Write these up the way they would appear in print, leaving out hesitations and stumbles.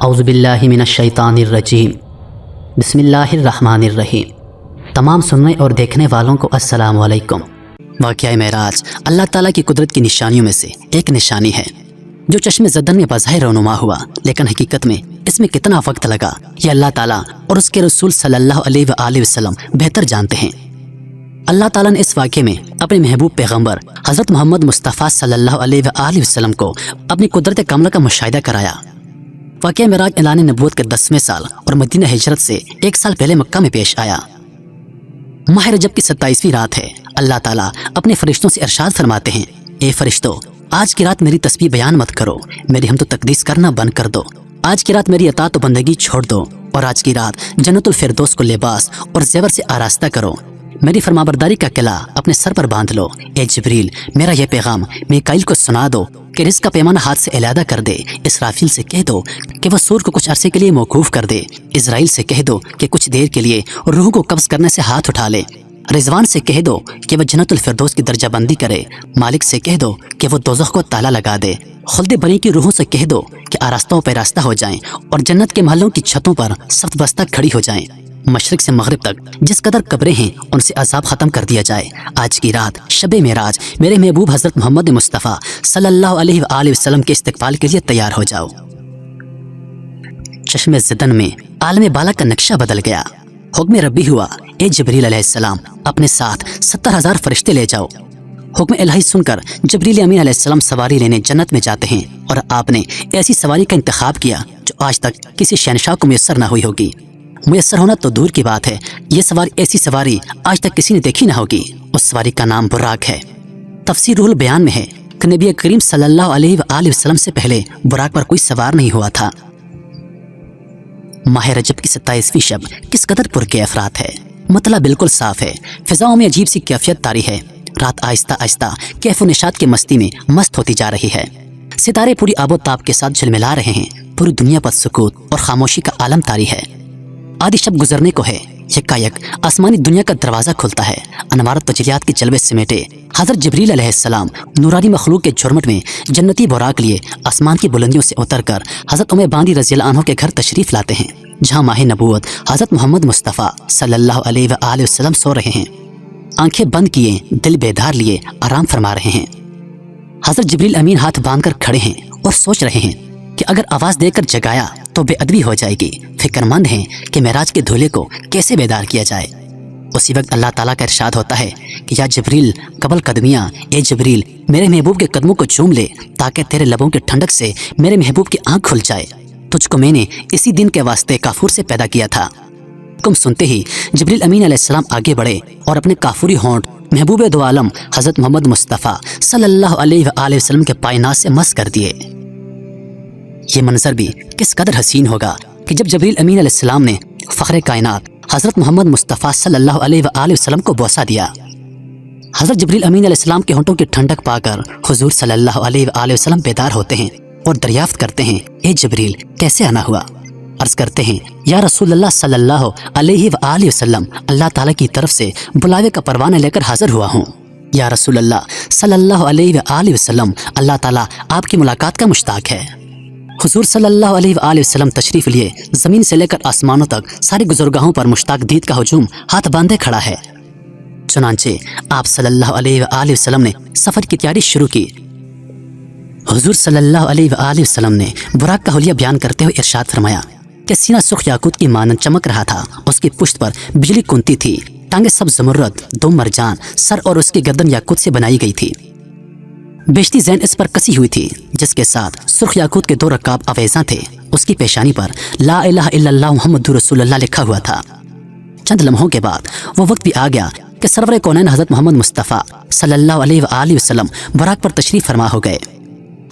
اعوذ باللہ من الشیطان الرجیم بسم اللہ الرحمن الرحیم۔ تمام سننے اور دیکھنے والوں کو السلام علیکم۔ واقعہ معراج اللہ تعالیٰ کی قدرت کی نشانیوں میں سے ایک نشانی ہے جو چشم زدن میں بظاہر رونما ہوا، لیکن حقیقت میں اس میں کتنا وقت لگا یہ اللہ تعالیٰ اور اس کے رسول صلی اللہ علیہ وآلہ وسلم بہتر جانتے ہیں۔ اللہ تعالیٰ نے اس واقعے میں اپنے محبوب پیغمبر حضرت محمد مصطفیٰ صلی اللہ علیہ وآلہ وسلم کو اپنی قدرت کاملہ کا مشاہدہ کرایا۔ واقعہ معراج اعلان نبوت کے 10ویں سال اور مدینہ ہجرت سے 1 سال پہلے مکہ میں پیش آیا۔ ماہ رجب کی 27ویں رات ہے۔ اللہ تعالیٰ اپنے فرشتوں سے ارشاد فرماتے ہیں، اے فرشتوں، آج کی رات میری تسبیح بیان مت کرو، میری حمد و تقدیس کرنا بند کر دو۔ آج کی رات میری اطاعت و بندگی چھوڑ دو اور آج کی رات جنت الفردوس کو لباس اور زیور سے آراستہ کرو۔ میری فرمانبرداری کا قلعہ اپنے سر پر باندھ لو۔ اے جبریل، میرا یہ پیغام میکائیل کو سنا دو کہ رزق کا پیمانہ ہاتھ سے علیحدہ کر دے۔ اسرافیل سے کہہ دو کہ وہ سور کو کچھ عرصے کے لیے موقوف کر دے۔ اسرائیل سے کہہ دو کہ کچھ دیر کے لیے روح کو قبض کرنے سے ہاتھ اٹھا لے۔ رضوان سے کہہ دو کہ وہ جنت الفردوس کی درجہ بندی کرے۔ مالک سے کہہ دو کہ وہ دوزخ کو تالا لگا دے۔ خلد بری کی روحوں سے کہہ دو کہ آراستہ و پیراستہ ہو جائیں اور جنت کے محلوں کی چھتوں پر صف بستہ کھڑی ہو جائیں۔ مشرق سے مغرب تک جس قدر قبریں ہیں ان سے عذاب ختم کر دیا جائے۔ آج کی رات شب معراج میرے محبوب حضرت محمد مصطفیٰ صلی اللہ علیہ وآلہ وسلم کے استقبال کے لیے تیار ہو جاؤ۔ چشم زدن میں عالم بالا کا نقشہ بدل گیا۔ حکم ربی ہوا، اے جبریل علیہ السلام، اپنے ساتھ 70,000 فرشتے لے جاؤ۔ حکم الہی سن کر جبریل امین علیہ السلام سواری لینے جنت میں جاتے ہیں، اور آپ نے ایسی سواری کا انتخاب کیا جو آج تک کسی شہنشاہ کو میسر نہ ہوئی ہوگی۔ میسر ہونا تو دور کی بات ہے، یہ سواری ایسی سواری آج تک کسی نے دیکھی نہ ہوگی۔ اس سواری کا نام براق ہے۔ تفسیر روح البیان میں ہے کہ نبی کریم صلی اللہ علیہ وآلہ وسلم سے پہلے براق پر کوئی سوار نہیں ہوا تھا۔ ماہ رجب کی 27ویں شب کس قدر پرکیف رات ہے۔ مطلع بالکل صاف ہے، فضاؤں میں عجیب سی کیفیت طاری ہے۔ رات آہستہ آہستہ کیف و نشاط کی مستی میں مست ہوتی جا رہی ہے۔ ستارے پوری آب و تاب کے ساتھ جھلملا رہے ہیں۔ پوری دنیا پر سکوت اور خاموشی کا عالم طاری ہے۔ آدھی شب گزرنے کو ہے، یکایک آسمانی دنیا کا دروازہ کھلتا ہے۔ انوارت تجلیات کے جلوے سمیٹے حضرت جبریل علیہ السلام نورانی مخلوق کے جھرمٹ میں جنتی براق لیے آسمان کی بلندیوں سے اتر کر حضرت ام باندی رضی اللہ عنہ کے گھر تشریف لاتے ہیں، جہاں ماہ نبوت حضرت محمد مصطفیٰ صلی اللہ علیہ وآلہ وسلم سو رہے ہیں۔ آنکھیں بند کیے، دل بیدار لیے آرام فرما رہے ہیں۔ حضرت جبریل امین ہاتھ باندھ کر کھڑے ہیں اور سوچ رہے ہیں کہ اگر آواز دے کر جگایا تو بے ادبی ہو جائے گی۔ فکر مند ہیں کہ معراج کے دھولے کو کیسے بیدار کیا جائے۔ اسی وقت اللہ تعالیٰ کا ارشاد ہوتا ہے کہ یا جبریل قبل قدمیاں، اے جبریل میرے محبوب کے قدموں کو چوم لے تاکہ تیرے لبوں کے ٹھنڈک سے میرے محبوب کی آنکھ کھل جائے۔ تجھ کو میں نے اسی دن کے واسطے کافور سے پیدا کیا تھا۔ حکم سنتے ہی جبریل امین علیہ السلام آگے بڑھے اور اپنے کافوری ہونٹ محبوب دو عالم حضرت محمد مصطفیٰ صلی اللہ علیہ وآلہ وسلم کے پائناز سے مس کر دیے۔ یہ منظر بھی کس قدر حسین ہوگا کہ جب جبریل امین علیہ السلام نے فخر کائنات حضرت محمد مصطفیٰ صلی اللہ علیہ وآلہ وسلم کو بوسہ دیا۔ حضرت جبریل امین علیہ السلام کے ہونٹوں کی ٹھنڈک پا کر حضور صلی اللہ علیہ وآلہ وسلم بیدار ہوتے ہیں اور دریافت کرتے ہیں، اے جبریل کیسے آنا ہوا؟ عرض کرتے ہیں، یا رسول اللہ صلی اللہ علیہ وآلہ وسلم، اللہ تعالیٰ کی طرف سے بلاوے کا پروانہ لے کر حاضر ہوا ہوں۔ یا رسول اللہ صلی اللہ علیہ وآلہ وسلم، اللہ تعالیٰ آپ کی ملاقات کا مشتاق ہے۔ حضور صلی اللہ علیہ وآلہ وسلم تشریف لیے زمین سے لے کر آسمانوں تک ساری گزرگاہوں پر مشتاق دید کا ہجوم ہاتھ باندھے کھڑا ہے۔ چنانچہ آپ صلی اللہ علیہ وآلہ وسلم نے سفر کی تیاری شروع کی۔ حضور صلی اللہ علیہ وآلہ وسلم نے براق کا حلیہ بیان کرتے ہوئے ارشاد فرمایا کہ سینہ سرخ یاقوت کی مانند چمک رہا تھا، اس کی پشت پر بجلی کنتی تھی، ٹانگیں سب زمرد، 2 مرجان، سر اور اس کی گردن یاقوت سے بنائی گئی تھی۔ بیشتی زین اس پر کسی ہوئی تھی، جس کے ساتھ سرخ یاقوت کے 2 رکاب آویزاں تھے۔ اس کی پیشانی پر لا الہ الا اللہ محمد رسول اللہ لکھا ہوا تھا۔ چند لمحوں کے بعد وہ وقت بھی آ گیا کہ سرور کونین حضرت محمد مصطفیٰ صلی اللہ علیہ وآلہ وسلم براق پر تشریف فرما ہو گئے۔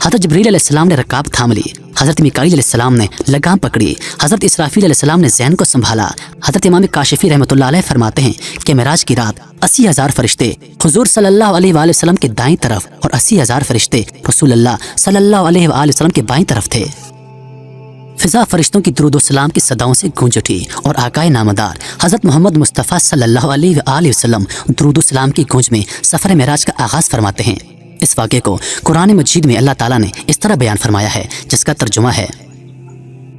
حضرت جبریل علیہ السلام نے رکاب تھام لی، حضرت میکائیل علیہ السلام نے لگام پکڑی، حضرت اسرافیل علیہ السلام نے زین کو سنبھالا۔ حضرت امام کاشفی رحمۃ اللہ علیہ فرماتے ہیں کہ معراج کی رات 80,000 فرشتے حضور صلی اللہ علیہ وآلہ وسلم کے دائیں طرف اور 80,000 فرشتے رسول اللہ صلی اللہ علیہ وآلہ وسلم کے بائیں طرف تھے۔ فضا فرشتوں کی درود و سلام کی صداؤں سے گونج اٹھی اور آقائے نامدار حضرت محمد مصطفیٰ صلی اللہ علیہ وآلہ وسلم درود و سلام کی گونج میں سفر معراج کا آغاز فرماتے ہیں۔ اس واقعے کو قرآن مجید میں اللہ تعالیٰ نے اس طرح بیان فرمایا ہے جس کا ترجمہ ہے،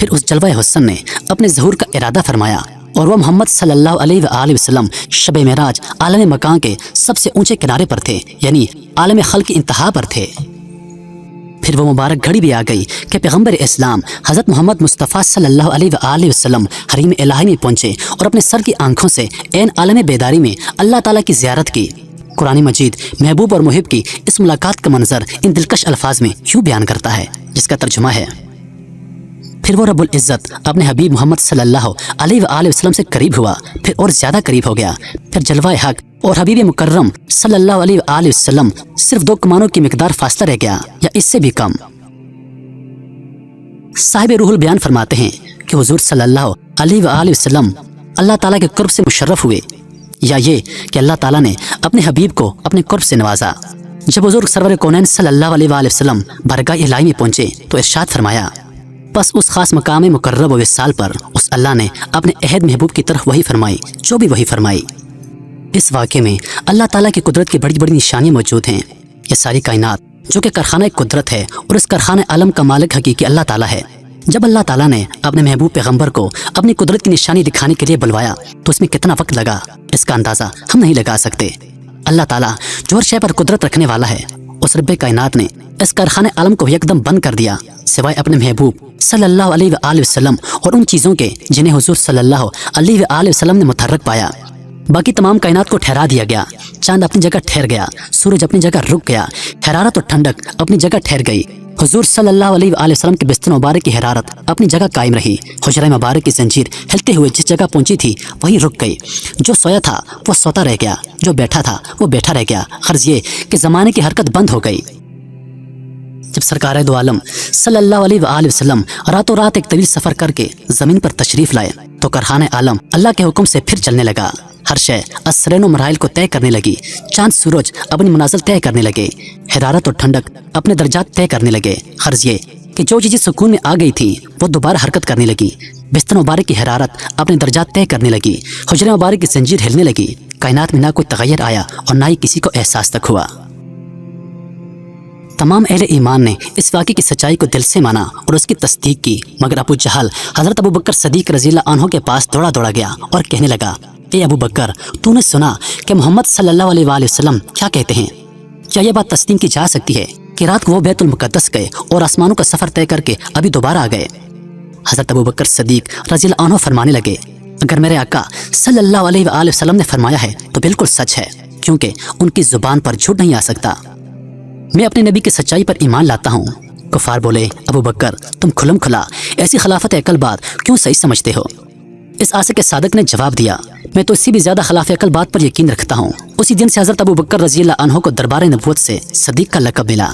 پھر اس جلوہ حسن نے اپنے ظہور کا ارادہ فرمایا اور وہ محمد صلی اللہ علیہ وآلہ وسلم شب معراج عالم مکان کے سب سے اونچے کنارے پر تھے، یعنی عالم خلق کی انتہا پر تھے۔ پھر وہ مبارک گھڑی بھی آ گئی کہ پیغمبر اسلام حضرت محمد مصطفیٰ صلی اللہ علیہ وآلہ وسلم حریم الہی میں پہنچے اور اپنے سر کی آنکھوں سے عین عالم بیداری میں اللہ تعالیٰ کی زیارت کی۔ قرآن مجید محبوب اور محب کی اس ملاقات کا منظر ان دلکش الفاظ میں یوں بیان کرتا ہے، جس کا ترجمہ ہے: پھر وہ رب العزت اپنے حبیب محمد صلی اللہ علیہ وآلہ وسلم سے قریب ہوا، پھر اور زیادہ قریب ہو گیا۔ پھر جلوہ حق اور حبیب مکرم صلی اللہ علیہ وآلہ وسلم صرف 2 کمانوں کی مقدار فاصلہ رہ گیا یا اس سے بھی کم۔ صاحب روح البیان فرماتے ہیں کہ حضور صلی اللہ علیہ وآلہ وسلم اللہ تعالیٰ کے قرب سے مشرف ہوئے، یا یہ کہ اللہ تعالیٰ نے اپنے حبیب کو اپنے قرب سے نوازا۔ جب حضور سرور کونین صلی اللہ علیہ وآلہ وسلم بارگاہ الہی میں پہنچے تو ارشاد فرمایا، بس اس خاص مقام مقرب و وصال پر اس اللہ نے اپنے عہد محبوب کی طرف وحی فرمائی جو بھی وحی فرمائی۔ اس واقعے میں اللہ تعالیٰ کی قدرت کی بڑی بڑی نشانیاں موجود ہیں۔ یہ ساری کائنات جو کہ کارخانہ قدرت ہے اور اس کارخانہ عالم کا مالک حقیقی اللہ تعالیٰ ہے۔ جب اللہ تعالیٰ نے اپنے محبوب پیغمبر کو اپنی قدرت کی نشانی دکھانے کے لیے بلوایا تو اس میں کتنا وقت لگا، اس کا اندازہ ہم نہیں لگا سکتے۔ اللہ تعالیٰ جو ہر شے پر قدرت رکھنے والا ہے، اس رب کائنات نے اس کارخانہ عالم کو یکدم بند کر دیا، سوائے اپنے محبوب صلی اللہ علیہ وآلہ وسلم اور ان چیزوں کے جنہیں حضور صلی اللہ علیہ وآلہ وسلم نے متحرک پایا۔ باقی تمام کائنات کو ٹھہرا دیا گیا، چاند اپنی جگہ ٹھہر گیا، سورج اپنی جگہ رک گیا، حرارت اور ٹھنڈک اپنی جگہ ٹھہر گئی۔ حضور صلی اللہ علیہ وآلہ وسلم کے بستر مبارک کی حرارت اپنی جگہ قائم رہی۔ حجرہ مبارک کی زنجیر ہلتے ہوئے جس جگہ پہنچی تھی وہیں رک گئی۔ جو سویا تھا وہ سوتا رہ گیا، جو بیٹھا تھا وہ بیٹھا رہ گیا۔ غرض یہ کہ زمانے کی حرکت بند ہو گئی۔ جب سرکار دو عالم صلی اللہ علیہ وآلہ وسلم راتوں رات ایک طویل سفر کر کے زمین پر تشریف لائے تو کارخانہ عالم اللہ کے حکم سے پھر چلنے لگا۔ ہر شے اسرین و مراحل کو طے کرنے لگی، چاند سورج اپنی منازل طے کرنے لگے، حرارت اور ٹھنڈک اپنے درجات طے کرنے لگے۔ غرض یہ کہ جو چیزیں سکون میں آ گئی تھی وہ دوبارہ حرکت کرنے لگی، بستر مبارک کی حرارت اپنے درجات طے کرنے لگی، حجرہ مبارک کی زنجیر ہلنے لگی۔ کائنات میں نہ کوئی تغیر آیا اور نہ ہی کسی کو احساس تک ہوا۔ تمام اہل ایمان نے اس واقعے کی سچائی کو دل سے مانا اور اس کی تصدیق کی، مگر ابو جہل حضرت ابو بکر صدیق رضی اللہ عنہ کے پاس دوڑا گیا اور کہنے لگا، اے ابو بکر، تو نے سنا کہ محمد صلی اللہ علیہ وآلہ وسلم کیا کہتے ہیں؟ کیا یہ بات تسلیم کی جا سکتی ہے کہ رات کو وہ بیت المقدس گئے اور آسمانوں کا سفر طے کر کے ابھی دوبارہ آ گئے؟ حضرت ابو بکر صدیق رضی اللہ عنہ فرمانے لگے، اگر میرے آقا صلی اللہ علیہ وآلہ وسلم نے فرمایا ہے تو بالکل سچ ہے، کیونکہ ان کی زبان پر جھوٹ نہیں آ سکتا۔ میں اپنے نبی کی سچائی پر ایمان لاتا ہوں۔ کفار بولے، ابو بکر تم کھلم کھلا ایسی خلافت عقل بات کیوں صحیح سمجھتے ہو؟ اس عاشق صادق نے جواب دیا، میں تو اس سے بھی زیادہ خلاف عقل بات پر یقین رکھتا ہوں۔ اسی دن سے حضرت ابو بکر رضی اللہ عنہ کو دربار نبوت سے صدیق کا لقب ملا۔